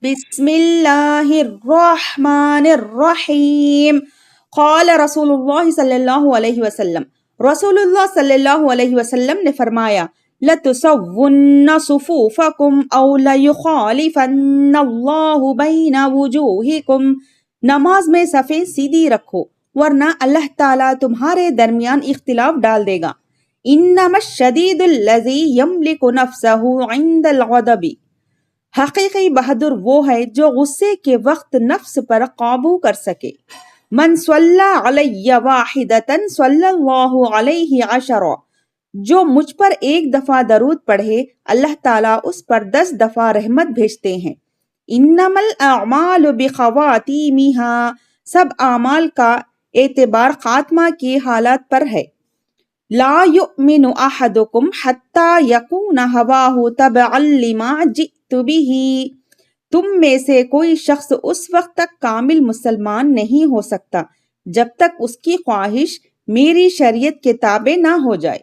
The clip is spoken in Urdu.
بسم اللہ الرحمن الرحیم قال رسول اللہ صلی اللہ علیہ وسلم، رسول اللہ صلی اللہ علیہ وسلم نے فرمایا، لَتُسَوُّنَّ صُفُوفَكُمْ أَوْ لَيُخَالِفَنَّ اللَّهُ بَيْنَ وُجُوهِكُمْ، نماز میں صفیں سیدھی رکھو ورنہ اللہ تعالیٰ تمہارے درمیان اختلاف ڈال دے گا۔ إِنَّمَا الشَّدِيدُ الَّذِي يَمْلِكُ نَفْسَهُ عِنْدَ الْغَضَبِ، حقیقی بہادر وہ ہے جو غصے کے وقت نفس پر قابو کر سکے۔ من صلی علی واحدۃ صلی اللہ علیہ عشرا، جو مجھ پر ایک دفعہ درود پڑھے اللہ تعالیٰ اس پر 10 دفعہ رحمت بھیجتے ہیں۔ انما الاعمال بخواتیمہا، سب اعمال کا اعتبار خاتمہ کی حالات پر ہے۔ لا یؤمن احدکم حتی یکون ہواہ تبعا لما جئت بہ، تم میں سے کوئی شخص اس وقت تک کامل مسلمان نہیں ہو سکتا جب تک اس کی خواہش میری شریعت کے تابع نہ ہو جائے۔